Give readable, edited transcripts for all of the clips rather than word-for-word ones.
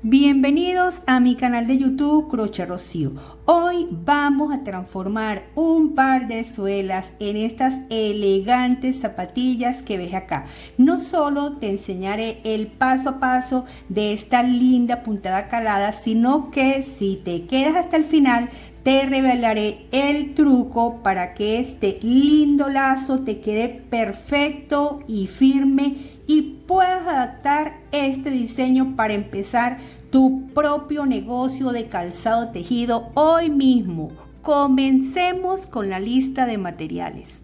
Bienvenidos a mi canal de YouTube Crochet Rocío. Hoy vamos a transformar un par de suelas en estas elegantes zapatillas que ves acá. No solo te enseñaré el paso a paso de esta linda puntada calada, sino que si te quedas hasta el final te revelaré el truco para que este lindo lazo te quede perfecto y firme y puedas adaptar este diseño para empezar tu propio negocio de calzado tejido hoy mismo. Comencemos con la lista de materiales.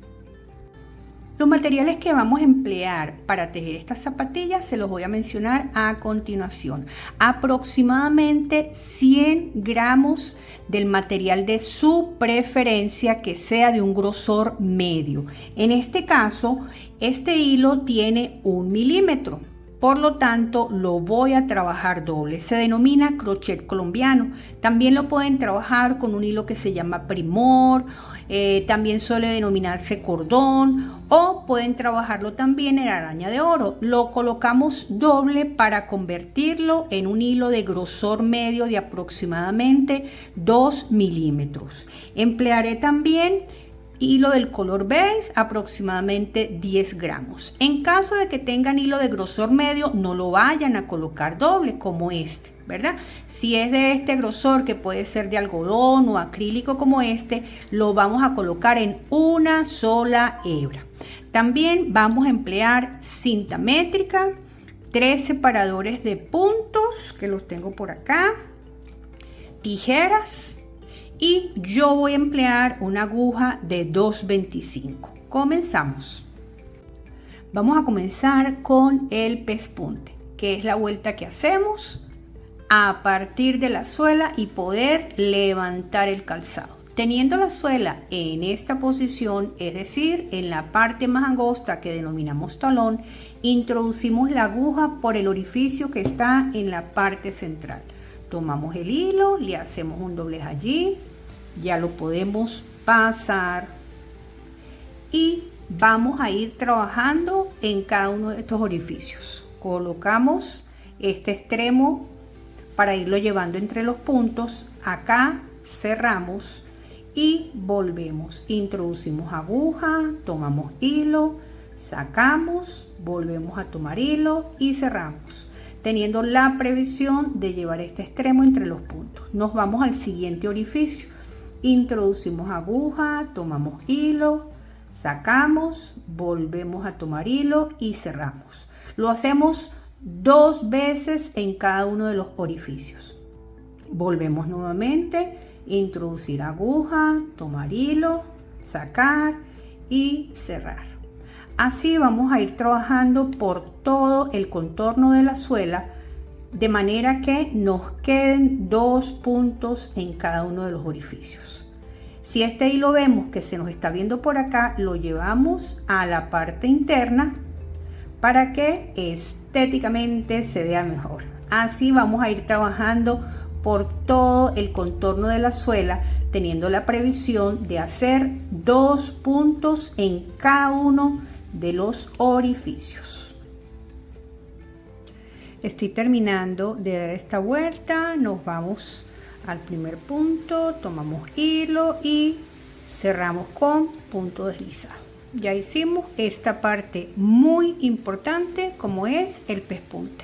Los materiales que vamos a emplear para tejer estas zapatillas se los voy a mencionar a continuación. Aproximadamente 100 gramos del material de su preferencia que sea de un grosor medio. En este caso, este hilo tiene 1 milímetro. Por lo tanto, lo voy a trabajar doble. Se denomina crochet colombiano. También lo pueden trabajar con un hilo que se llama primor. También suele denominarse cordón. O pueden trabajarlo también en araña de oro. Lo colocamos doble para convertirlo en un hilo de grosor medio de aproximadamente 2 milímetros. Emplearé también hilo del color beige, aproximadamente 10 gramos. En caso de que tengan hilo de grosor medio, no lo vayan a colocar doble como este, ¿verdad? Si es de este grosor, que puede ser de algodón o acrílico como este, lo vamos a colocar en una sola hebra. También vamos a emplear cinta métrica, 3 separadores de puntos, que los tengo por acá, tijeras, y yo voy a emplear una aguja de 2.25. Comenzamos. Vamos a comenzar con el pespunte, que es la vuelta que hacemos a partir de la suela y poder levantar el calzado. Teniendo la suela en esta posición, es decir, en la parte más angosta que denominamos talón, introducimos la aguja por el orificio que está en la parte central. Tomamos el hilo, le hacemos un doblez allí, ya lo podemos pasar y vamos a ir trabajando en cada uno de estos orificios. Colocamos este extremo para irlo llevando entre los puntos. Acá cerramos y volvemos. Introducimos aguja, tomamos hilo, sacamos, volvemos a tomar hilo y cerramos, teniendo la previsión de llevar este extremo entre los puntos. Nos vamos al siguiente orificio. Introducimos aguja, tomamos hilo, sacamos, volvemos a tomar hilo y cerramos. Lo hacemos 2 veces en cada uno de los orificios. Volvemos nuevamente, introducir aguja, tomar hilo, sacar y cerrar. Así vamos a ir trabajando por todo el contorno de la suela, de manera que nos queden 2 puntos en cada uno de los orificios. Si este hilo vemos que se nos está viendo por acá, lo llevamos a la parte interna para que estéticamente se vea mejor. Así vamos a ir trabajando por todo el contorno de la suela, teniendo la previsión de hacer 2 puntos en cada uno de los orificios. Estoy terminando de dar esta vuelta, nos vamos al primer punto, tomamos hilo y cerramos con punto deslizado. Ya hicimos esta parte muy importante como es el pespunte.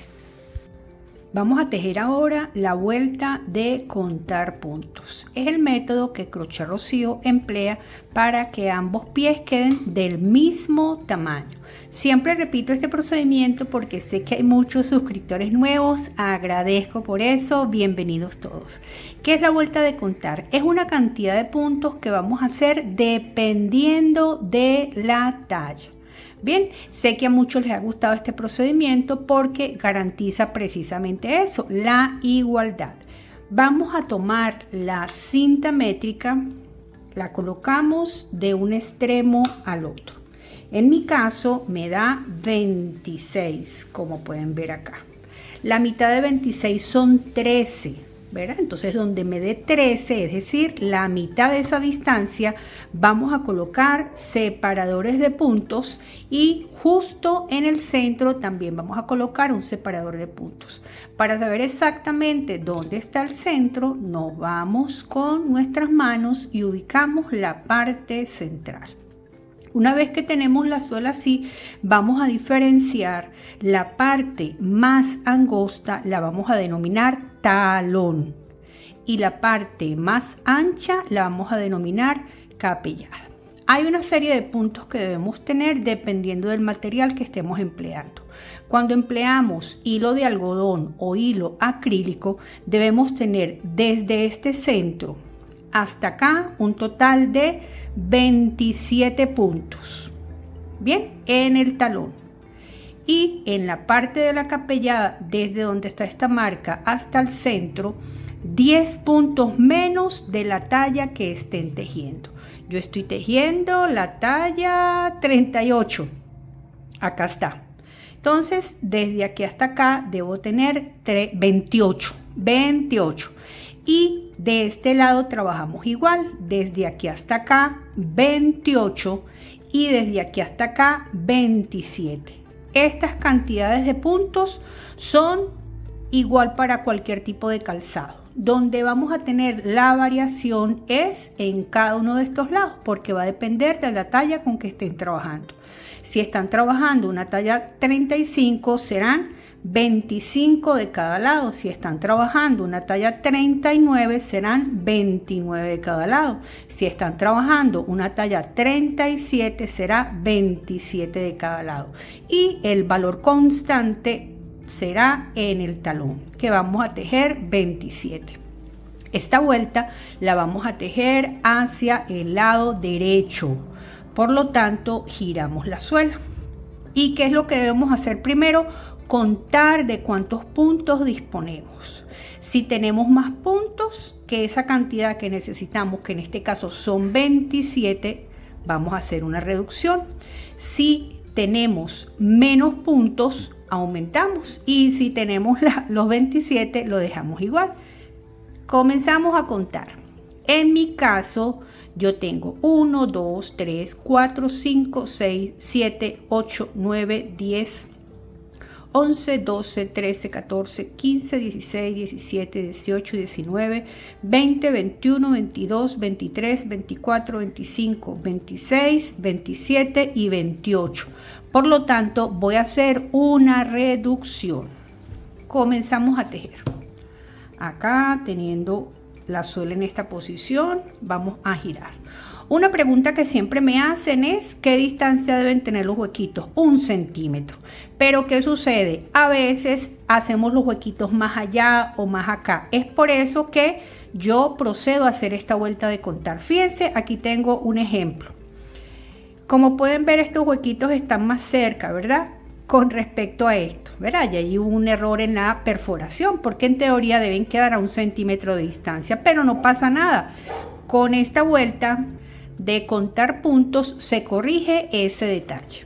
Vamos a tejer ahora la vuelta de contar puntos. Es el método que Crochet Rocío emplea para que ambos pies queden del mismo tamaño. Siempre repito este procedimiento porque sé que hay muchos suscriptores nuevos. Agradezco por eso. Bienvenidos todos. ¿Qué es la vuelta de contar? Es una cantidad de puntos que vamos a hacer dependiendo de la talla. Bien, sé que a muchos les ha gustado este procedimiento porque garantiza precisamente eso, la igualdad. Vamos a tomar la cinta métrica, la colocamos de un extremo al otro. En mi caso me da 26, como pueden ver acá. La mitad de 26 son 13, ¿verdad? Entonces donde me dé 13, es decir, la mitad de esa distancia, vamos a colocar separadores de puntos y justo en el centro también vamos a colocar un separador de puntos. Para saber exactamente dónde está el centro, nos vamos con nuestras manos y ubicamos la parte central. Una vez que tenemos la suela así, vamos a diferenciar la parte más angosta, la vamos a denominar talón, y la parte más ancha la vamos a denominar capellada. Hay una serie de puntos que debemos tener dependiendo del material que estemos empleando. Cuando empleamos hilo de algodón o hilo acrílico, debemos tener desde este centro hasta acá un total de 27 puntos, bien, en el talón. Y en la parte de la capellada, desde donde está esta marca hasta el centro, 10 puntos menos de la talla que estén tejiendo. Yo estoy tejiendo la talla 38, acá está. Entonces, desde aquí hasta acá debo tener 28. Y de este lado trabajamos igual, desde aquí hasta acá 28 y desde aquí hasta acá 27. Estas cantidades de puntos son igual para cualquier tipo de calzado. Donde vamos a tener la variación es en cada uno de estos lados, porque va a depender de la talla con que estén trabajando. Si están trabajando una talla 35, serán 25 de cada lado. Si están trabajando una talla 39, serán 29 de cada lado. Si están trabajando una talla 37, será 27 de cada lado. Y el valor constante será en el talón, que vamos a tejer 27. Esta vuelta la vamos a tejer hacia el lado derecho. Por lo tanto, giramos la suela. ¿Y qué es lo que debemos hacer primero? Contar de cuántos puntos disponemos. Si tenemos más puntos que esa cantidad que necesitamos, que en este caso son 27, vamos a hacer una reducción. Si tenemos menos puntos, aumentamos. Y si tenemos los 27, lo dejamos igual. Comenzamos a contar. En mi caso, yo tengo 1, 2, 3, 4, 5, 6, 7, 8, 9, 10, 11, 12, 13, 14, 15, 16, 17, 18, 19, 20, 21, 22, 23, 24, 25, 26, 27 y 28. Por lo tanto, voy a hacer una reducción. Comenzamos a tejer. Acá, teniendo la suela en esta posición, vamos a girar. Una pregunta que siempre me hacen es ¿qué distancia deben tener los huequitos? 1 centímetro. Pero ¿qué sucede? A veces hacemos los huequitos más allá o más acá. Es por eso que yo procedo a hacer esta vuelta de contar. Fíjense, aquí tengo un ejemplo. Como pueden ver, estos huequitos están más cerca, ¿verdad? Con respecto a esto, ¿verdad? Y hay un error en la perforación, porque en teoría deben quedar a 1 centímetro de distancia, pero no pasa nada. Con esta vuelta de contar puntos se corrige ese detalle.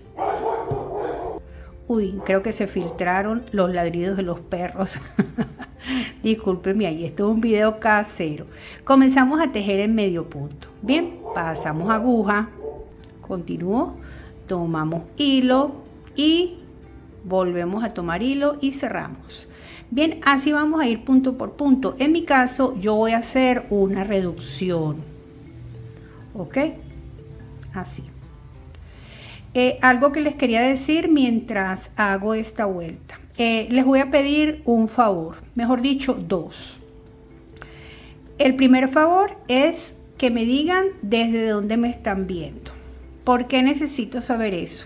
Uy, creo que se filtraron los ladridos de los perros. Discúlpenme ahí, esto es un video casero. Comenzamos a tejer en medio punto. Bien, pasamos aguja, continúo, tomamos hilo y volvemos a tomar hilo y cerramos. Bien, así vamos a ir punto por punto. En mi caso, yo voy a hacer una reducción. ¿Ok? Así. Algo que les quería decir mientras hago esta vuelta. Les voy a pedir un favor, mejor dicho, 2. El primer favor es que me digan desde dónde me están viendo. ¿Por qué necesito saber eso?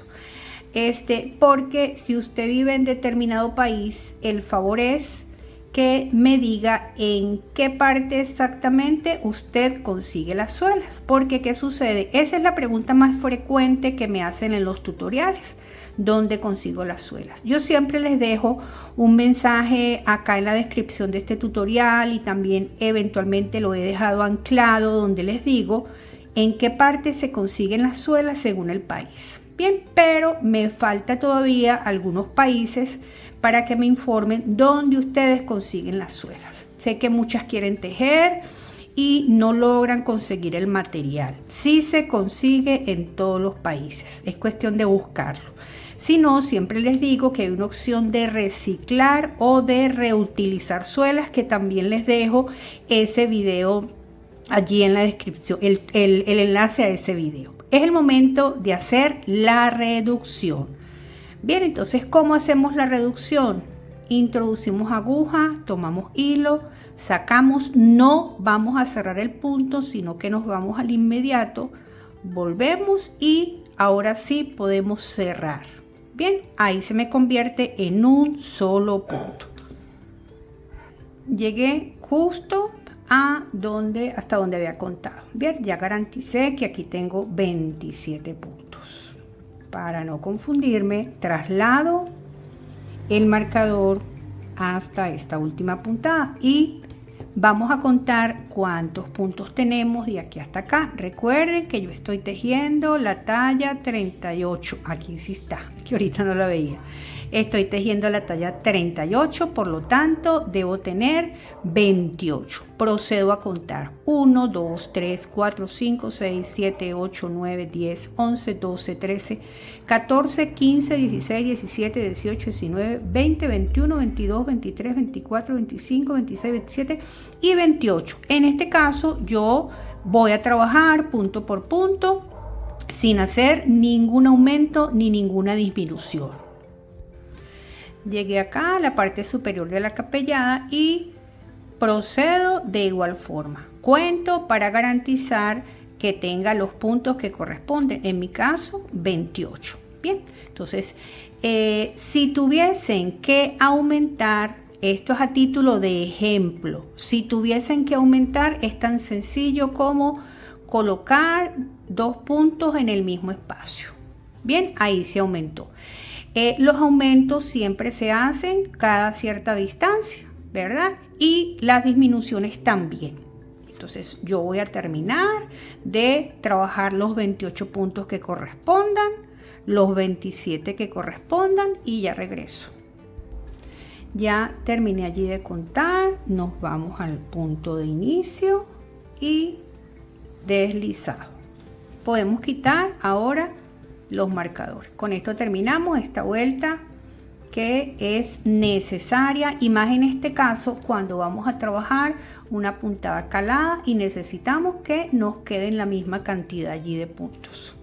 Porque si usted vive en determinado país, el favor es que me diga en qué parte exactamente usted consigue las suelas. Porque ¿qué sucede? Esa es la pregunta más frecuente que me hacen en los tutoriales. ¿Dónde consigo las suelas? Yo siempre les dejo un mensaje acá en la descripción de este tutorial y también eventualmente lo he dejado anclado donde les digo en qué parte se consiguen las suelas según el país. Bien, pero me falta todavía algunos países para que me informen dónde ustedes consiguen las suelas. Sé que muchas quieren tejer y no logran conseguir el material. Sí se consigue en todos los países, es cuestión de buscarlo. Si no, siempre les digo que hay una opción de reciclar o de reutilizar suelas, que también les dejo ese video allí en la descripción, el enlace a ese video. Es el momento de hacer la reducción. Bien, entonces, ¿cómo hacemos la reducción? Introducimos aguja, tomamos hilo, sacamos, no vamos a cerrar el punto, sino que nos vamos al inmediato, volvemos y ahora sí podemos cerrar. Bien, ahí se me convierte en un solo punto. Llegué justo hasta donde había contado. Bien, ya garanticé que aquí tengo 27 puntos. Para no confundirme, traslado el marcador hasta esta última puntada y vamos a contar cuántos puntos tenemos de aquí hasta acá. Recuerden que yo estoy tejiendo la talla 38. Aquí sí está, que ahorita no la veía. Estoy tejiendo la talla 38, por lo tanto debo tener 28. Procedo a contar 1, 2, 3, 4, 5, 6, 7, 8, 9, 10, 11, 12, 13, 14, 15, 16, 17, 18, 19, 20, 21, 22, 23, 24, 25, 26, 27 y 28. En este caso yo voy a trabajar punto por punto sin hacer ningún aumento ni ninguna disminución. Llegué acá a la parte superior de la capellada y procedo de igual forma. Cuento para garantizar que tenga los puntos que corresponden. En mi caso, 28. Bien, entonces, si tuviesen que aumentar, esto es a título de ejemplo, si tuviesen que aumentar, es tan sencillo como colocar 2 puntos en el mismo espacio. Bien, ahí se aumentó. Los aumentos siempre se hacen cada cierta distancia, ¿verdad? Y las disminuciones también. Entonces yo voy a terminar de trabajar los 28 puntos que correspondan, los 27 que correspondan y ya regreso. Ya terminé allí de contar, nos vamos al punto de inicio y deslizado. Podemos quitar ahora los marcadores. Con esto terminamos esta vuelta que es necesaria y más en este caso cuando vamos a trabajar una puntada calada y necesitamos que nos queden la misma cantidad allí de puntos.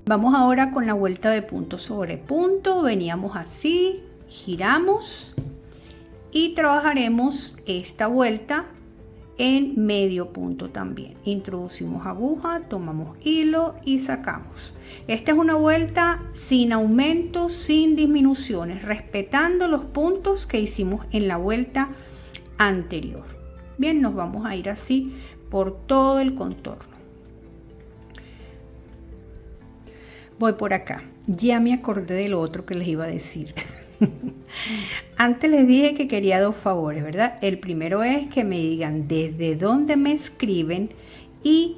Vamos ahora con la vuelta de punto sobre punto. Veníamos así, giramos y trabajaremos esta vuelta en medio punto también. Introducimos aguja, tomamos hilo y sacamos. Esta es una vuelta sin aumentos, sin disminuciones, respetando los puntos que hicimos en la vuelta anterior. Bien, nos vamos a ir así por todo el contorno. Voy por acá. Ya me acordé de lo otro que les iba a decir. Antes les dije que quería 2 favores, ¿verdad? El primero es que me digan desde dónde me escriben y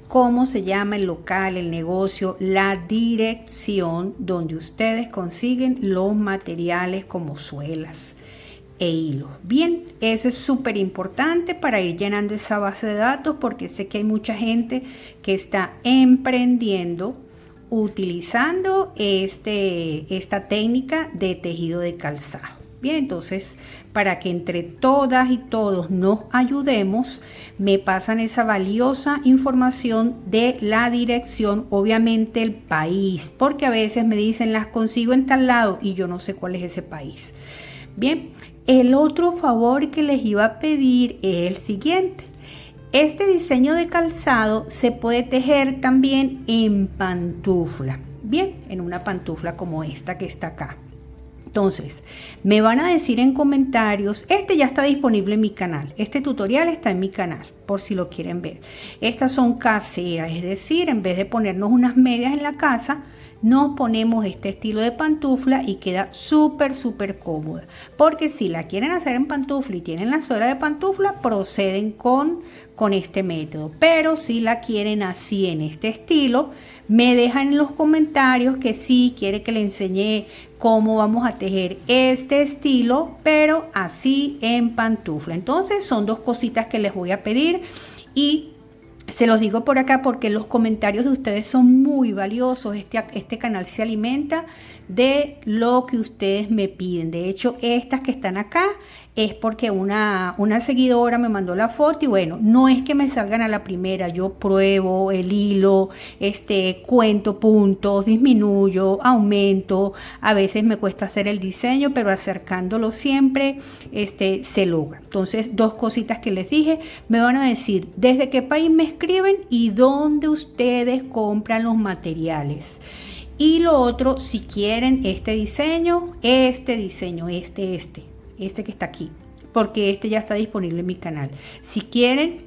cómo se llama el local, el negocio, la dirección donde ustedes consiguen los materiales como suelas e hilos. Bien, eso es súper importante para ir llenando esa base de datos porque sé que hay mucha gente que está emprendiendo utilizando esta técnica de tejido de calzado. Bien, entonces para que entre todas y todos nos ayudemos, me pasan esa valiosa información de la dirección, obviamente el país, porque a veces me dicen las consigo en tal lado y yo no sé cuál es ese país. Bien, el otro favor que les iba a pedir es el siguiente. Este diseño de calzado se puede tejer también en pantufla, bien, en una pantufla como esta que está acá. Entonces, me van a decir en comentarios, este ya está disponible en mi canal, este tutorial está en mi canal, por si lo quieren ver. Estas son caseras, es decir, en vez de ponernos unas medias en la casa, nos ponemos este estilo de pantufla y queda súper cómoda. Porque si la quieren hacer en pantufla y tienen la suela de pantufla, proceden con este método. Pero si la quieren así en este estilo, me dejan en los comentarios que sí quiere que le enseñe cómo vamos a tejer este estilo, pero así en pantufla. Entonces son dos cositas que les voy a pedir y se los digo por acá porque los comentarios de ustedes son muy valiosos. Este canal se alimenta de lo que ustedes me piden. De hecho, estas que están acá es porque una seguidora me mandó la foto y bueno, no es que me salgan a la primera. Yo pruebo el hilo, cuento puntos, disminuyo, aumento. A veces me cuesta hacer el diseño, pero acercándolo siempre se logra. Entonces, dos cositas que les dije. Me van a decir desde qué país me escriben y dónde ustedes compran los materiales. Y lo otro, si quieren este diseño, este que está aquí, porque ya está disponible en mi canal. Si quieren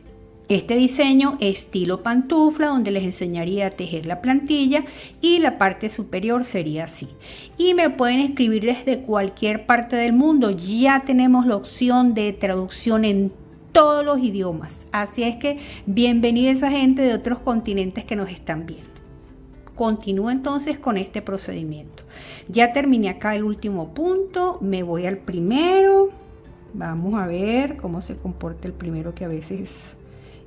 este diseño estilo pantufla, donde les enseñaría a tejer la plantilla y la parte superior sería así. Y me pueden escribir desde cualquier parte del mundo. Ya tenemos la opción de traducción en todos los idiomas. Así es que bienvenida esa gente de otros continentes que nos están viendo. Continúo entonces con este procedimiento. Ya terminé acá el último punto, me voy al primero. Vamos a ver cómo se comporta el primero, que a veces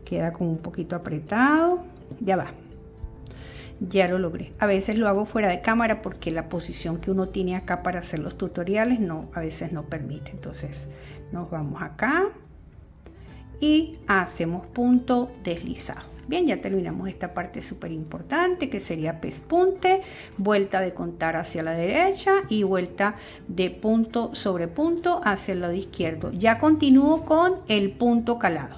queda como un poquito apretado. Ya va, ya lo logré. A veces lo hago fuera de cámara porque la posición que uno tiene acá para hacer los tutoriales a veces no permite. Entonces nos vamos acá y hacemos punto deslizado. Bien, ya terminamos esta parte súper importante que sería pespunte, vuelta de contar hacia la derecha y vuelta de punto sobre punto hacia el lado izquierdo. Ya continúo con el punto calado.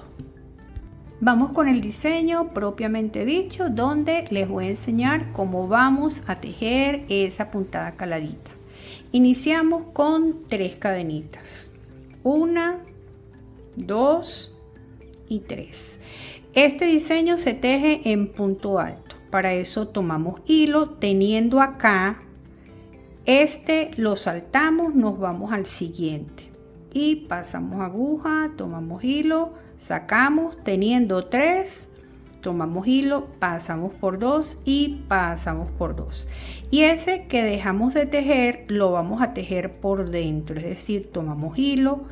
Vamos con el diseño propiamente dicho, donde les voy a enseñar cómo vamos a tejer esa puntada caladita. Iniciamos con 3 cadenitas. 1, 2 y 3. Este diseño se teje en punto alto. Para eso tomamos hilo, teniendo acá, lo saltamos, nos vamos al siguiente. Y pasamos aguja, tomamos hilo, sacamos, teniendo 3, tomamos hilo, pasamos por 2 y pasamos por 2. Y ese que dejamos de tejer, lo vamos a tejer por dentro. Es decir, tomamos hilo,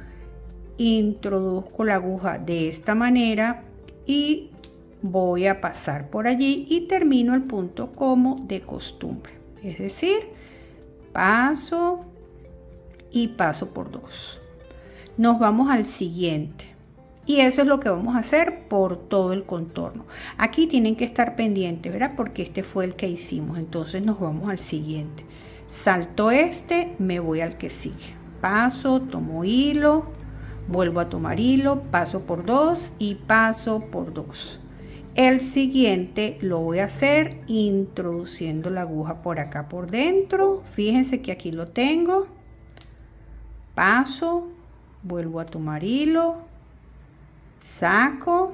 introduzco la aguja de esta manera y voy a pasar por allí y termino el punto como de costumbre, es decir, paso y paso por 2. Nos vamos al siguiente y eso es lo que vamos a hacer por todo el contorno. Aquí tienen que estar pendientes, ¿verdad? Porque este fue el que hicimos. Entonces nos vamos al siguiente, salto me voy al que sigue, paso, tomo hilo, vuelvo a tomar hilo, paso por 2 y paso por 2. El siguiente lo voy a hacer introduciendo la aguja por acá por dentro. Fíjense que aquí lo tengo. Paso, vuelvo a tomar hilo, saco,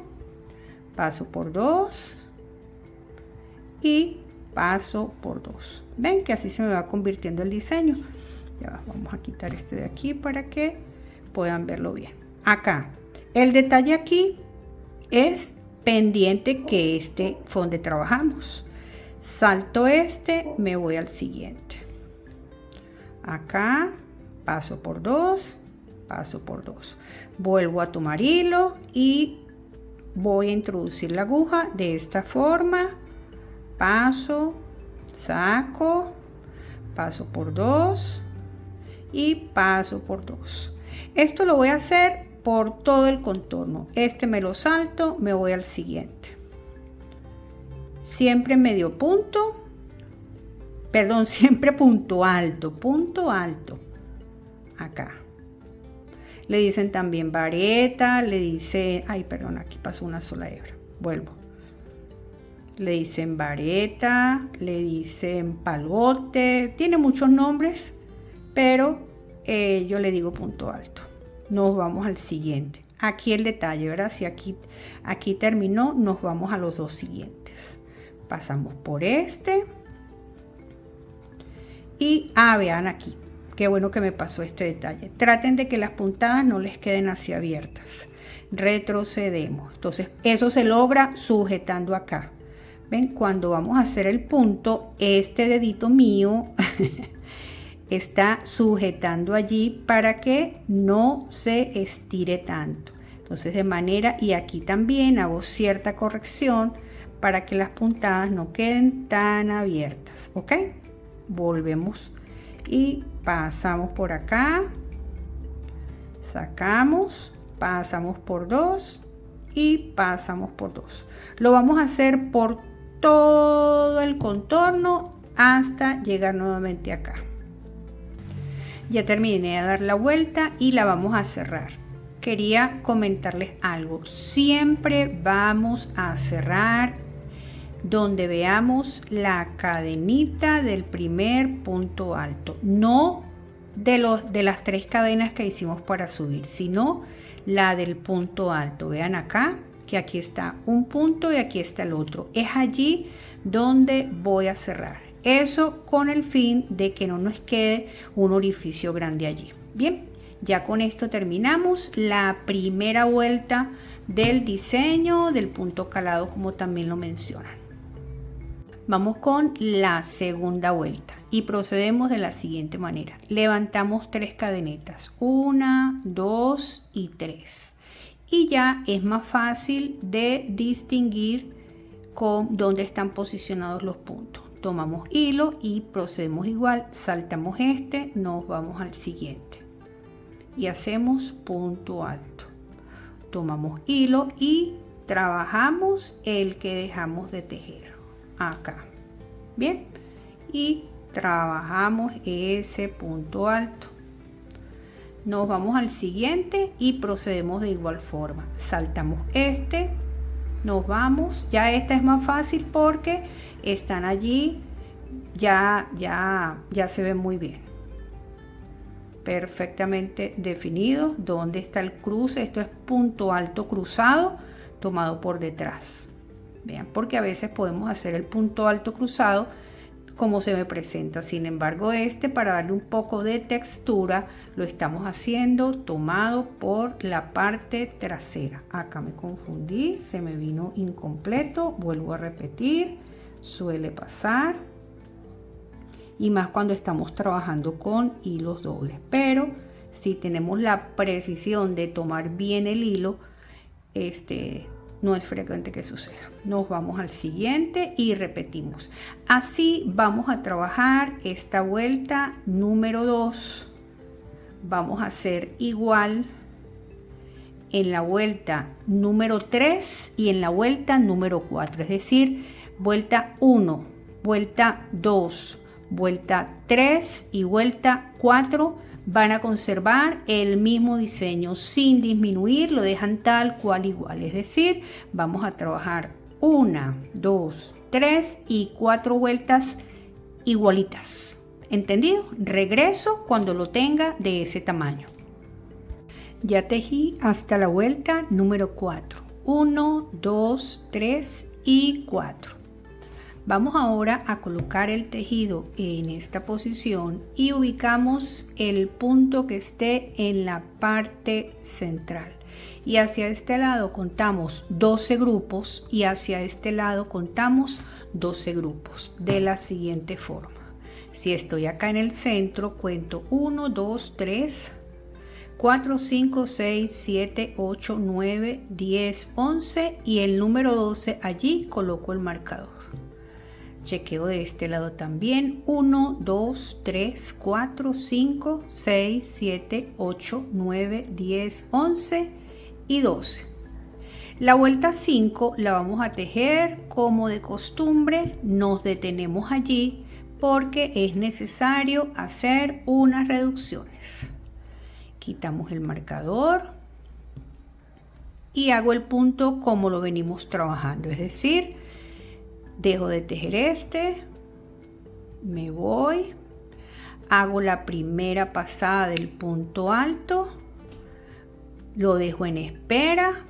paso por 2 y paso por 2. Ven que así se me va convirtiendo el diseño. Ya vamos a quitar este de aquí para que puedan verlo bien. Acá el detalle aquí es pendiente que fue donde trabajamos. Salto me voy al siguiente. Acá paso por 2, paso por 2. Vuelvo a tomar hilo y voy a introducir la aguja de esta forma. Paso, saco, paso por 2 y paso por 2. Esto lo voy a hacer por todo el contorno. Me lo salto, me voy al siguiente. Siempre medio punto, perdón, siempre punto alto, acá. Le dicen también vareta, le dicen, ay, perdón, aquí pasó una sola hebra, vuelvo. Le dicen vareta, le dicen palote, tiene muchos nombres, pero yo le digo punto alto. Nos vamos al siguiente. Aquí el detalle, ¿verdad? Si aquí terminó, nos vamos a los 2 siguientes. Pasamos por Y vean aquí, qué bueno que me pasó este detalle. Traten de que las puntadas no les queden así abiertas. Retrocedemos. Entonces eso se logra sujetando acá. ¿Ven? Cuando vamos a hacer el punto, este dedito mío está sujetando allí para que no se estire tanto. Entonces de manera, y aquí también hago cierta corrección para que las puntadas no queden tan abiertas. ¿Ok? Volvemos y pasamos por acá. Sacamos, pasamos por 2 y pasamos por 2. Lo vamos a hacer por todo el contorno hasta llegar nuevamente acá. Ya terminé de dar la vuelta y la vamos a cerrar. Quería comentarles algo. Siempre vamos a cerrar donde veamos la cadenita del primer punto alto, no de las 3 cadenas que hicimos para subir, sino la del punto alto. Vean acá que aquí está un punto y aquí está el otro. Es allí donde voy a cerrar. Eso con el fin de que no nos quede un orificio grande allí. Bien, ya con esto terminamos la primera vuelta del diseño del punto calado, como también lo mencionan. Vamos con la segunda vuelta y procedemos de la siguiente manera. Levantamos 3 cadenetas, 1, 2 y 3. Y ya es más fácil de distinguir con dónde están posicionados los puntos. Tomamos hilo y procedemos igual, saltamos este, nos vamos al siguiente y hacemos punto alto. Tomamos hilo y trabajamos el que dejamos de tejer acá. Bien, y trabajamos ese punto alto. Nos vamos al siguiente y procedemos de igual forma. Saltamos este, nos vamos. Ya esta es más fácil porque están allí, ya se ve muy bien. Perfectamente definido. ¿Dónde está el cruce? Esto es punto alto cruzado tomado por detrás. Vean, porque a veces podemos hacer el punto alto cruzado como se me presenta. Sin embargo, para darle un poco de textura, lo estamos haciendo tomado por la parte trasera. Acá me confundí, se me vino incompleto. Vuelvo a repetir, suele pasar. Y más cuando estamos trabajando con hilos dobles. Pero si tenemos la precisión de tomar bien el hilo, no es frecuente que suceda. Nos vamos al siguiente y repetimos. Así vamos a trabajar esta vuelta número 2. Vamos a hacer igual en la vuelta número 3 y en la vuelta número 4. Es decir, vuelta 1, vuelta 2, vuelta 3 y vuelta 4. Van a conservar el mismo diseño sin disminuir, lo dejan tal cual igual. Es decir, vamos a trabajar 1, 2, 3 y 4 vueltas igualitas. ¿Entendido? Regreso cuando lo tenga de ese tamaño. Ya tejí hasta la vuelta número 4. 1, 2, 3 y 4. Vamos ahora a colocar el tejido en esta posición y ubicamos el punto que esté en la parte central. Y hacia este lado contamos 12 grupos y hacia este lado contamos 12 grupos de la siguiente forma. Si estoy acá en el centro, cuento 1, 2, 3, 4, 5, 6, 7, 8, 9, 10, 11 y el número 12 allí coloco el marcador. Chequeo de este lado también. 1, 2, 3, 4, 5, 6, 7, 8, 9, 10, 11 y 12. La vuelta 5 la vamos a tejer como de costumbre. Nos detenemos allí porque es necesario hacer unas reducciones. Quitamos el marcador y hago el punto como lo venimos trabajando, es decir, dejo de tejer me voy, hago la primera pasada del punto alto, lo dejo en espera,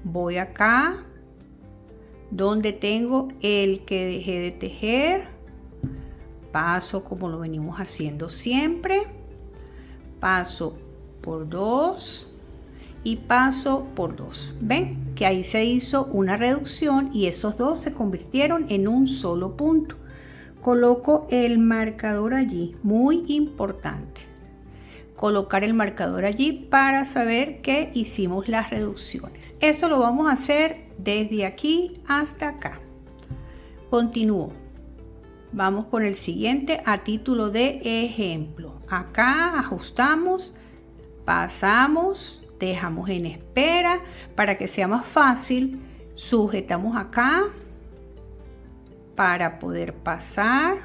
voy acá donde tengo el que dejé de tejer, paso como lo venimos haciendo siempre, paso por 2 y paso por 2. ¿Ven? Que ahí se hizo una reducción y esos dos se convirtieron en un solo punto. Coloco el marcador allí, muy importante. Colocar el marcador allí para saber que hicimos las reducciones. Eso lo vamos a hacer desde aquí hasta acá. Continúo. Vamos con el siguiente a título de ejemplo. Acá ajustamos, pasamos, dejamos en espera para que sea más fácil. Sujetamos acá para poder pasar.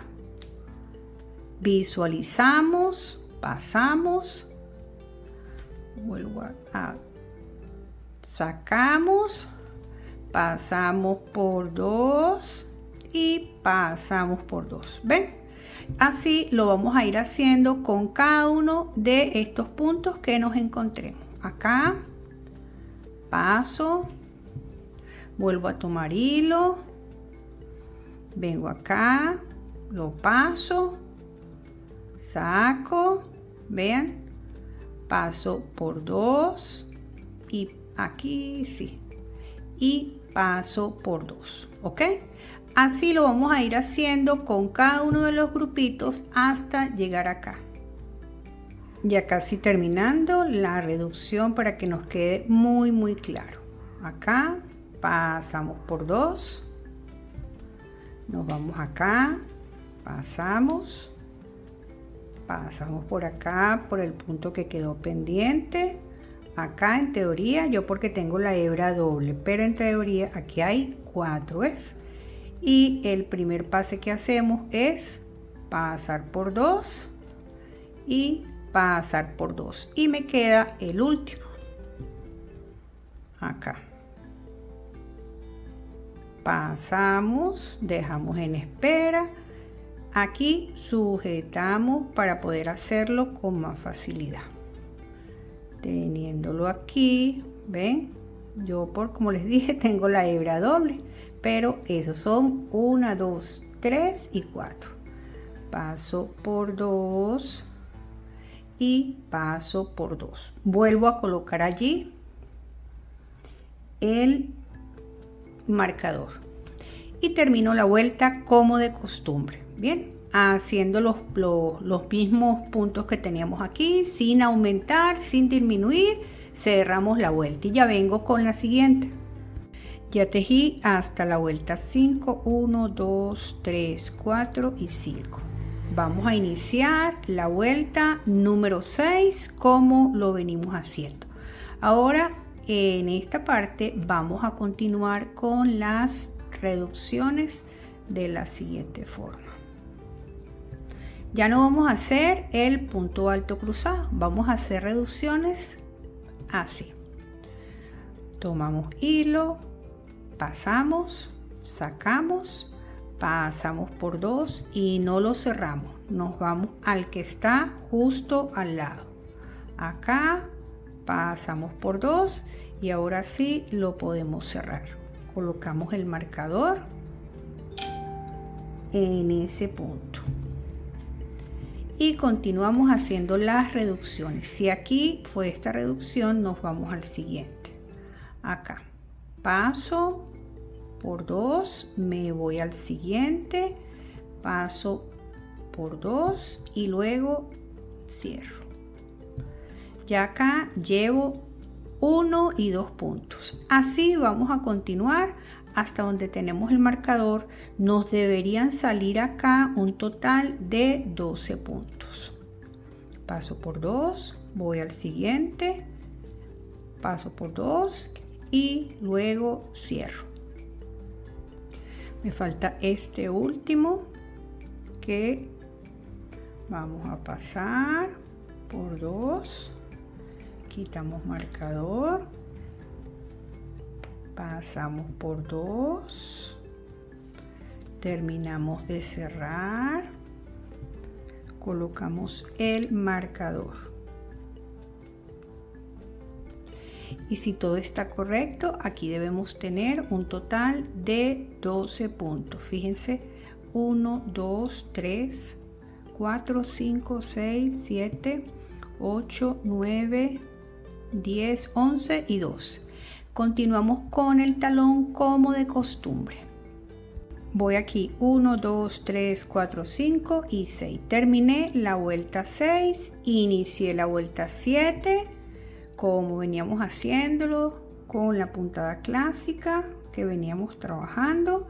Visualizamos, pasamos. Vuelvo a sacamos, pasamos por 2 y pasamos por 2. ¿Ven? Así lo vamos a ir haciendo con cada uno de estos puntos que nos encontremos. Acá paso, vuelvo a tomar hilo, vengo acá, lo paso, saco, vean, paso por 2 y aquí sí, y paso por 2, ¿ok? Así lo vamos a ir haciendo con cada uno de los grupitos hasta llegar acá. Ya casi terminando la reducción para que nos quede muy claro. Acá pasamos por 2, nos vamos acá, pasamos por acá por el punto que quedó pendiente. Acá en teoría, yo porque tengo la hebra doble, pero en teoría aquí hay 4, ¿ves? Y el primer pase que hacemos es pasar por 2 y pasar por 2 y me queda el último acá. Pasamos, dejamos en espera, aquí sujetamos para poder hacerlo con más facilidad, teniéndolo aquí. Ven, yo como les dije tengo la hebra doble, pero esos son 1, 2, 3 y 4. Paso por 2 y paso por 2. Vuelvo a colocar allí el marcador y termino la vuelta como de costumbre. Bien, haciendo los mismos puntos que teníamos aquí, sin aumentar, sin disminuir, cerramos la vuelta y ya vengo con la siguiente. Ya tejí hasta la vuelta 5, 1, 2, 3, 4 y 5. Vamos a iniciar la vuelta número 6 como lo venimos haciendo. Ahora en esta parte vamos a continuar con las reducciones de la siguiente forma. Ya no vamos a hacer el punto alto cruzado, vamos a hacer reducciones así. Tomamos hilo, pasamos, sacamos, pasamos por 2 y no lo cerramos, nos vamos al que está justo al lado. Acá pasamos por 2 y ahora sí lo podemos cerrar. Colocamos el marcador en ese punto y continuamos haciendo las reducciones. Si aquí fue esta reducción, nos vamos al siguiente. Acá paso por 2, me voy al siguiente, paso por 2 y luego cierro. Ya acá llevo 1 y 2 puntos. Así vamos a continuar hasta donde tenemos el marcador. Nos deberían salir acá un total de 12 puntos. Paso por 2, voy al siguiente, paso por 2 y luego cierro. Me falta este último que vamos a pasar por 2, quitamos marcador, pasamos por 2, terminamos de cerrar, colocamos el marcador. Y si todo está correcto, aquí debemos tener un total de 12 puntos. Fíjense 1, 2, 3, 4, 5, 6, 7, 8, 9, 10, 11 y 12. Continuamos con el talón como de costumbre. Voy aquí 1, 2, 3, 4, 5 y 6. Terminé la vuelta 6, inicié la vuelta 7, como veníamos haciéndolo con la puntada clásica que veníamos trabajando.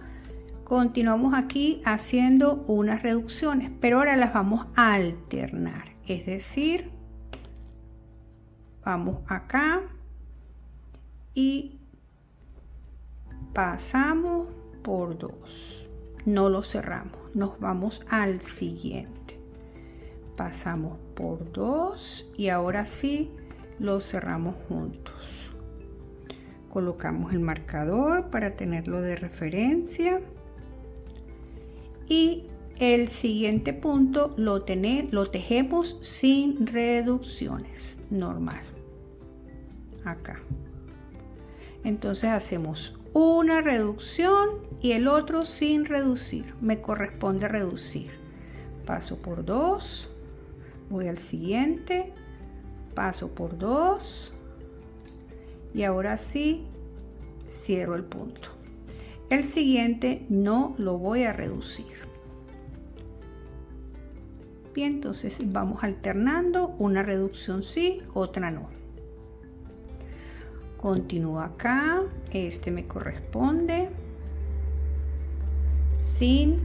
Continuamos aquí haciendo unas reducciones, pero ahora las vamos a alternar, es decir, vamos acá y pasamos por 2, no lo cerramos, nos vamos al siguiente, pasamos por 2 y ahora sí lo cerramos juntos. Colocamos el marcador para tenerlo de referencia y el siguiente punto lo tejemos sin reducciones, normal, acá. Entonces hacemos una reducción y el otro sin reducir, me corresponde reducir. Paso por 2, voy al siguiente, paso por 2 y ahora sí cierro el punto. El siguiente no lo voy a reducir. Bien, entonces vamos alternando, una reducción sí, otra no. Continúo acá, este me corresponde sin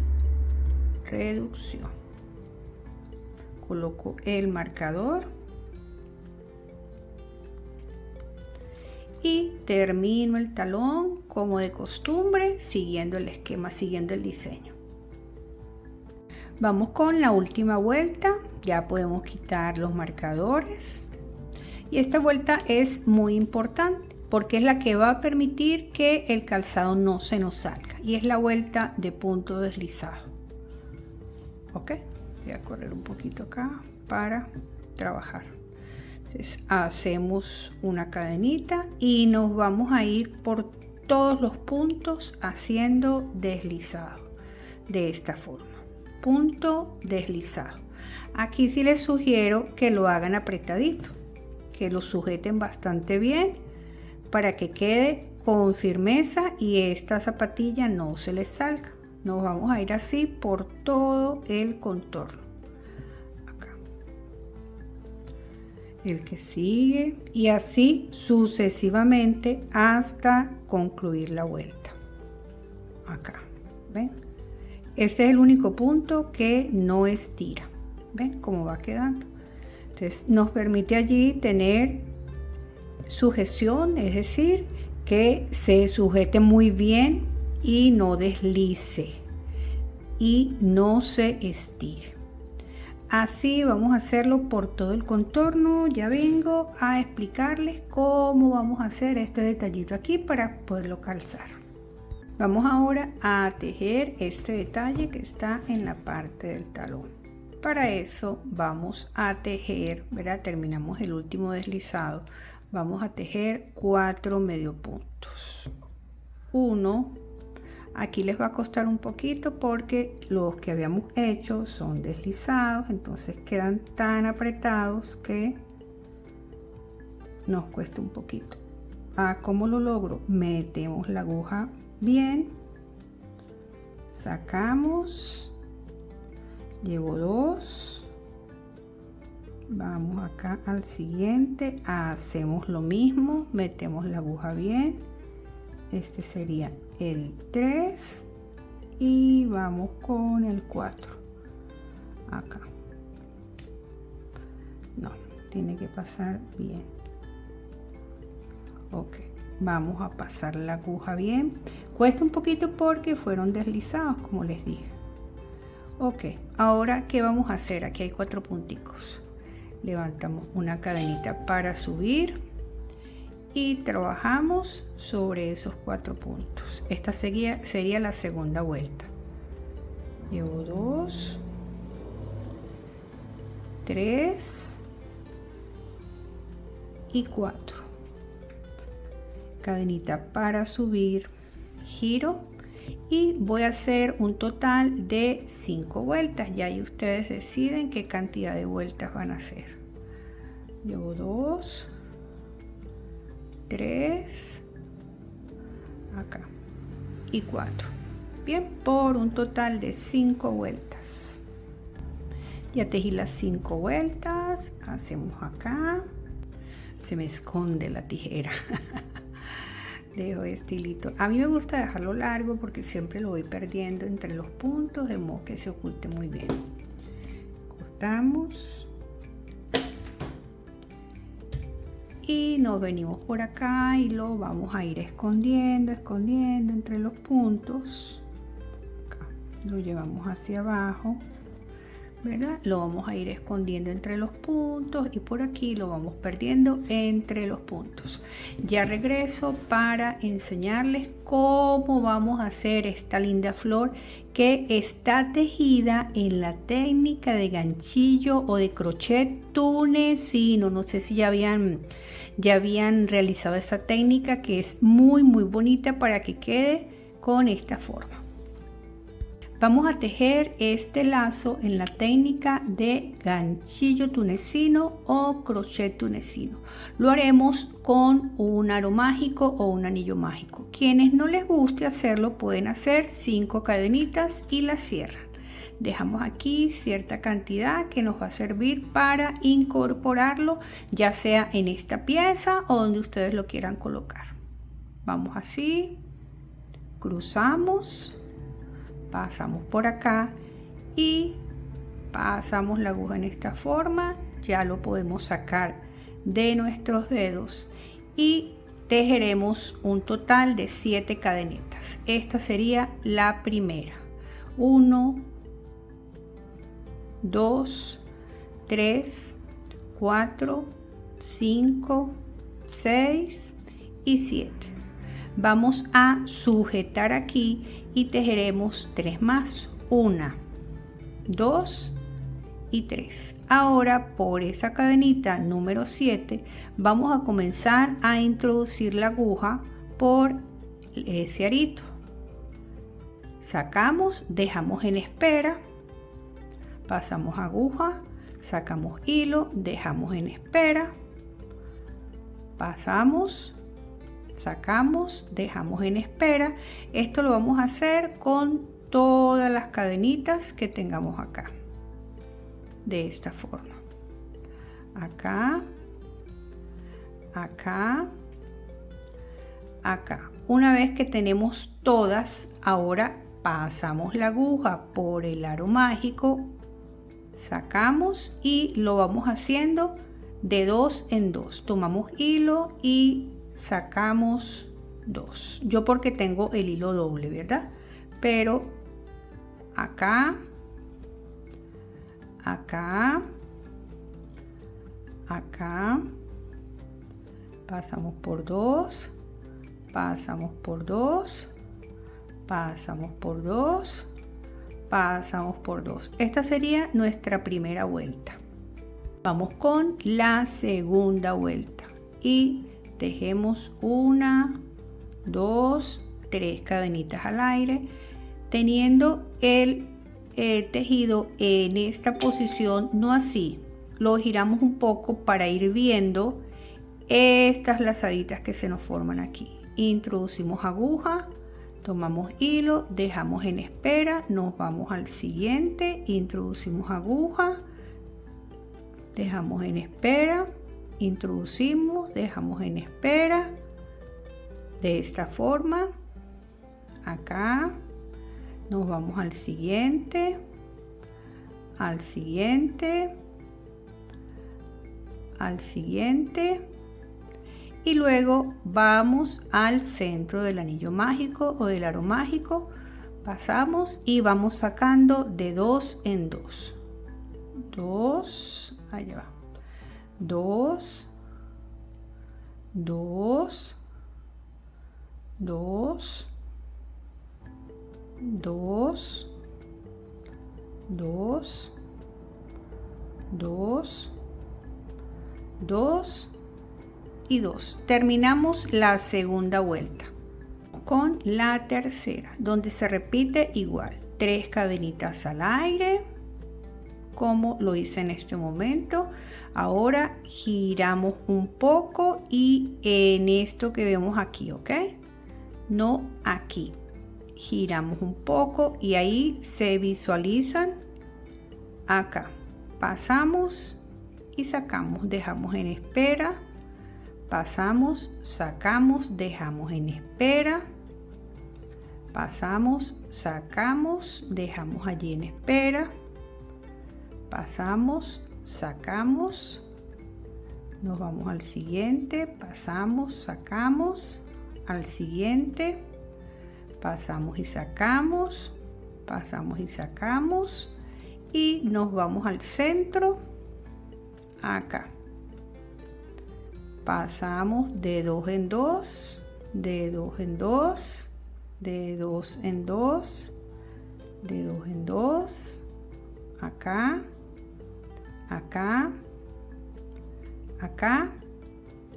reducción. Coloco el marcador y termino el talón como de costumbre, siguiendo el esquema, siguiendo el diseño. Vamos con la última vuelta, ya podemos quitar los marcadores y esta vuelta es muy importante porque es la que va a permitir que el calzado no se nos salga y es la vuelta de punto deslizado. Ok, voy a correr un poquito acá para trabajar. Entonces hacemos una cadenita y nos vamos a ir por todos los puntos haciendo deslizado de esta forma, punto deslizado. Aquí sí les sugiero que lo hagan apretadito, que lo sujeten bastante bien para que quede con firmeza y esta zapatilla no se les salga. Nos vamos a ir así por todo el contorno. El que sigue y así sucesivamente hasta concluir la vuelta. Acá, ¿ven? Este es el único punto que no estira. ¿Ven cómo va quedando? Entonces nos permite allí tener sujeción, es decir, que se sujete muy bien y no deslice y no se estire. Así vamos a hacerlo por todo el contorno. Ya vengo a explicarles cómo vamos a hacer este detallito aquí para poderlo calzar. Vamos ahora a tejer este detalle que está en la parte del talón. Para eso vamos a tejer, ¿verdad? Terminamos el último deslizado. Vamos a tejer 4 medio puntos. 1. Aquí les va a costar un poquito porque los que habíamos hecho son deslizados, entonces quedan tan apretados que nos cuesta un poquito. ¿Cómo lo logro? Metemos la aguja bien, sacamos, llevo 2, vamos acá al siguiente, hacemos lo mismo, metemos la aguja bien, este sería el 3 y vamos con el 4 acá. No, tiene que pasar bien. Ok, vamos a pasar la aguja bien. Cuesta un poquito porque fueron deslizados, como les dije. Ok, ahora ¿qué vamos a hacer? Aquí hay 4 punticos. Levantamos una cadenita para subir y trabajamos sobre esos 4 puntos. Esta sería la segunda vuelta. Llevo 2, 3 y 4. Cadenita para subir, giro y voy a hacer un total de 5 vueltas. Ya ahí ustedes deciden qué cantidad de vueltas van a hacer. Llevo 2, 3, acá y 4. Bien, por un total de 5 vueltas. Ya tejí las 5 vueltas. Hacemos acá. Se me esconde la tijera. Dejo este hilito. A mí me gusta dejarlo largo porque siempre lo voy perdiendo entre los puntos, de modo que se oculte muy bien. Cortamos y nos venimos por acá y lo vamos a ir escondiendo entre los puntos. Acá lo llevamos hacia abajo, ¿verdad? Lo vamos a ir escondiendo entre los puntos y por aquí lo vamos perdiendo entre los puntos. Ya regreso para enseñarles cómo vamos a hacer esta linda flor que está tejida en la técnica de ganchillo o de crochet tunecino. No sé si ya habían realizado esa técnica, que es muy bonita para que quede con esta forma. Vamos a tejer este lazo en la técnica de ganchillo tunecino o crochet tunecino. Lo haremos con un aro mágico o un anillo mágico. Quienes no les guste hacerlo pueden hacer 5 cadenitas y las cierran. Dejamos aquí cierta cantidad que nos va a servir para incorporarlo, ya sea en esta pieza o donde ustedes lo quieran colocar. Vamos así, cruzamos. Pasamos por acá y pasamos la aguja en esta forma. Ya lo podemos sacar de nuestros dedos y tejeremos un total de 7 cadenitas. Esta sería la primera. 1, 2, 3, 4, 5, 6 y 7. Vamos a sujetar aquí y tejeremos 3 más. 1, 2 y 3. Ahora por esa cadenita número 7 vamos a comenzar a introducir la aguja por ese arito. Sacamos, dejamos en espera, pasamos aguja, sacamos hilo, dejamos en espera, pasamos, sacamos, dejamos en espera. Esto lo vamos a hacer con todas las cadenitas que tengamos acá, de esta forma. Acá, acá, acá. Una vez que tenemos todas, ahora pasamos la aguja por el aro mágico, sacamos y lo vamos haciendo de 2 en 2. Tomamos hilo y sacamos 2. Yo porque tengo el hilo doble, ¿verdad? Pero acá, acá, acá, pasamos por 2, pasamos por 2, pasamos por 2, pasamos por 2. Esta sería nuestra primera vuelta. Vamos con la segunda vuelta y tejemos 1, 2, 3 cadenitas al aire, teniendo el tejido en esta posición, no así. Lo giramos un poco para ir viendo estas lazaditas que se nos forman aquí. Introducimos aguja, tomamos hilo, dejamos en espera, nos vamos al siguiente, introducimos aguja, dejamos en espera, introducimos, dejamos en espera, de esta forma. Acá nos vamos al siguiente, al siguiente, al siguiente y luego vamos al centro del anillo mágico o del aro mágico, pasamos y vamos sacando de 2 en 2, 2, allá va, 2, 2, 2, 2, 2, 2, 2 y 2. Terminamos la segunda vuelta. con la tercera, donde se repite igual, 3 cadenitas al aire, como lo hice en este momento. Ahora giramos un poco y en esto que vemos aquí, ¿ok? No aquí. Giramos un poco y ahí se visualizan acá. Pasamos y sacamos, dejamos en espera. Pasamos, sacamos, dejamos en espera. Pasamos, sacamos, dejamos allí en espera. Pasamos, sacamos, nos vamos al siguiente, pasamos, sacamos, al siguiente, pasamos y sacamos, pasamos y sacamos y nos vamos al centro, acá. Pasamos de 2 en 2, de 2 en 2, de 2 en 2, de 2 en 2, acá, acá, acá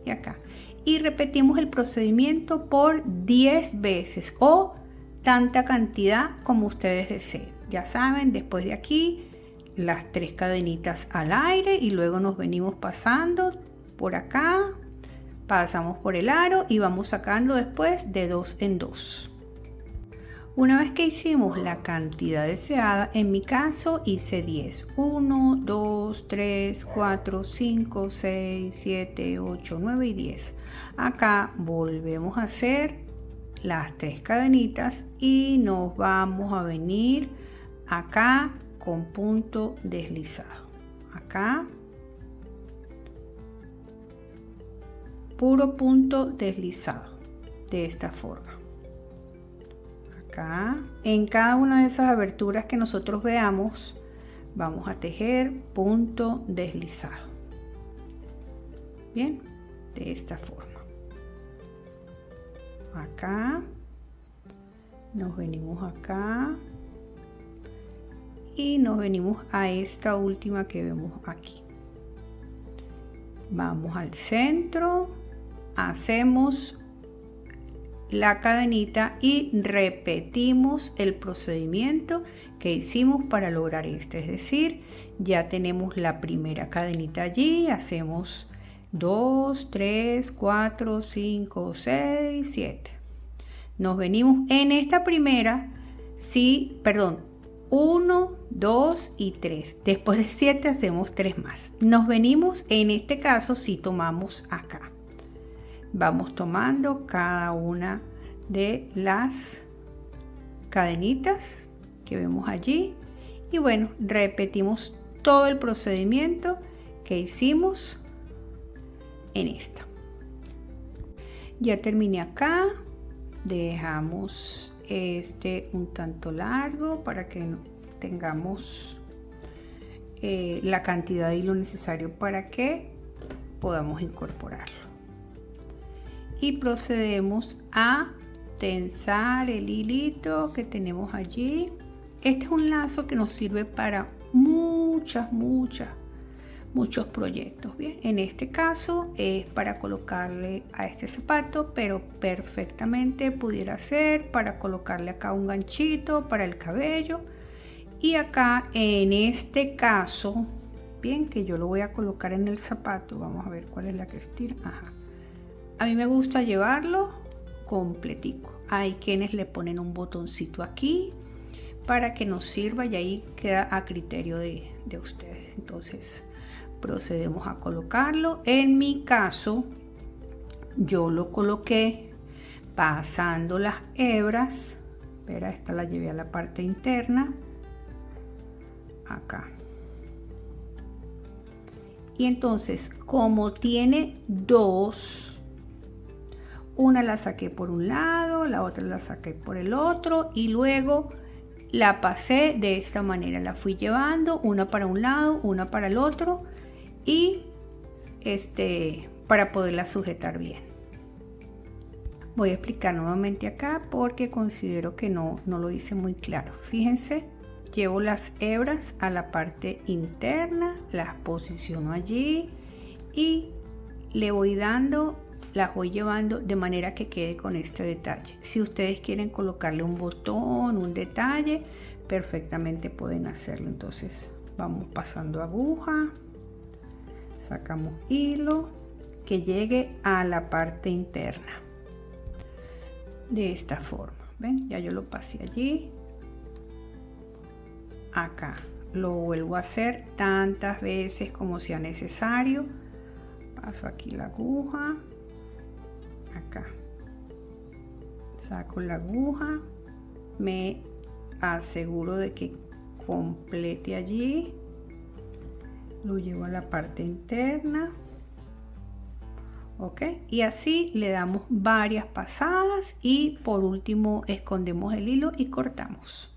y acá. Y repetimos el procedimiento por 10 veces o tanta cantidad como ustedes deseen. Ya saben, después de aquí las 3 cadenitas al aire y luego nos venimos pasando por acá, pasamos por el aro y vamos sacando después de 2 en 2. Una vez que hicimos la cantidad deseada, en mi caso hice 10. 1, 2, 3, 4, 5, 6, 7, 8, 9 y 10. Acá volvemos a hacer las 3 cadenitas y nos vamos a venir acá con punto deslizado. Acá. Puro punto deslizado. De esta forma. Acá, en cada una de esas aberturas que nosotros veamos, vamos a tejer punto deslizado. Bien, de esta forma. Acá, nos venimos acá y nos venimos a esta última que vemos aquí. Vamos al centro, hacemos la cadenita y repetimos el procedimiento que hicimos para lograr este, es decir, ya tenemos la primera cadenita allí, hacemos 2, 3, 4, 5, 6, 7. Nos venimos en esta primera, 1, 2 y 3. Después de 7 hacemos 3 más. Nos venimos, en este caso, si tomamos acá. Vamos tomando cada una de las cadenitas que vemos allí y bueno, repetimos todo el procedimiento que hicimos en esta. Ya terminé acá, dejamos este un tanto largo para que tengamos la cantidad y lo necesario para que podamos incorporarlo. Y procedemos a tensar el hilito que tenemos allí. Este es un lazo que nos sirve para muchos proyectos. Bien, en este caso es para colocarle a este zapato, pero perfectamente pudiera ser para colocarle acá un ganchito para el cabello. Y acá en este caso, bien, que yo lo voy a colocar en el zapato. Vamos a ver cuál es la que estira. Ajá. A mí me gusta llevarlo completico. Hay quienes le ponen un botoncito aquí para que nos sirva y ahí queda a criterio de ustedes. Entonces procedemos a colocarlo. En mi caso yo lo coloqué pasando las hebras. Espera, esta la llevé a la parte interna. Acá. Y entonces, como tiene dos, una la saqué por un lado, la otra la saqué por el otro y luego la pasé de esta manera, la fui llevando una para un lado, una para el otro y para poderla sujetar bien. Voy a explicar nuevamente acá porque considero que no lo hice muy claro. Fíjense, llevo las hebras a la parte interna, las posiciono allí y le voy dando las voy llevando de manera que quede con este detalle. Si ustedes quieren colocarle un botón, un detalle, perfectamente pueden hacerlo. Entonces vamos pasando aguja, sacamos hilo que llegue a la parte interna de esta forma. ¿Ven? Ya yo lo pasé allí. Acá lo vuelvo a hacer tantas veces como sea necesario. Paso aquí la aguja, acá saco la aguja, me aseguro de que complete allí, lo llevo a la parte interna, ok, y así le damos varias pasadas y por último escondemos el hilo y cortamos.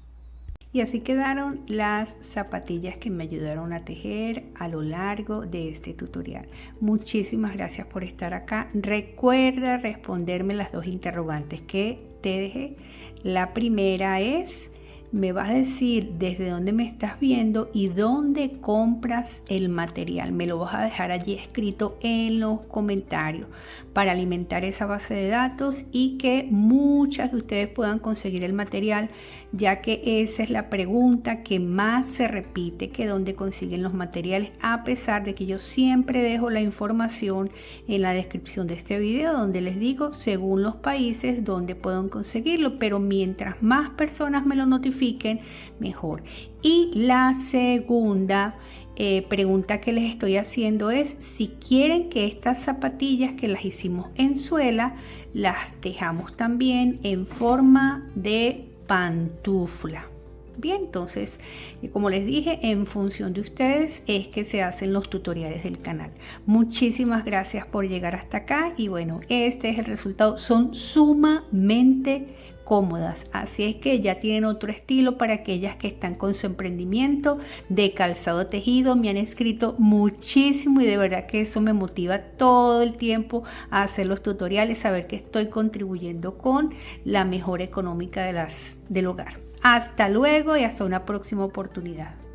Y así quedaron las zapatillas que me ayudaron a tejer a lo largo de este tutorial. Muchísimas gracias por estar acá. Recuerda responderme las dos interrogantes que te dejé. La primera es, me vas a decir desde dónde me estás viendo y dónde compras el material. Me lo vas a dejar allí escrito en los comentarios para alimentar esa base de datos y que muchas de ustedes puedan conseguir el material, ya que esa es la pregunta que más se repite, que dónde consiguen los materiales, a pesar de que yo siempre dejo la información en la descripción de este video donde les digo según los países donde pueden conseguirlo, pero mientras más personas me lo notifiquen, mejor. Y la segunda pregunta que les estoy haciendo es si quieren que estas zapatillas que las hicimos en suela las dejamos también en forma de pantufla. Bien, entonces como les dije, en función de ustedes es que se hacen los tutoriales del canal. Muchísimas gracias por llegar hasta acá y bueno, este es el resultado. Son sumamente cómodas, así es que ya tienen otro estilo para aquellas que están con su emprendimiento de calzado tejido. Me han escrito muchísimo y de verdad que eso me motiva todo el tiempo a hacer los tutoriales, saber que estoy contribuyendo con la mejora económica del hogar. Hasta luego y hasta una próxima oportunidad.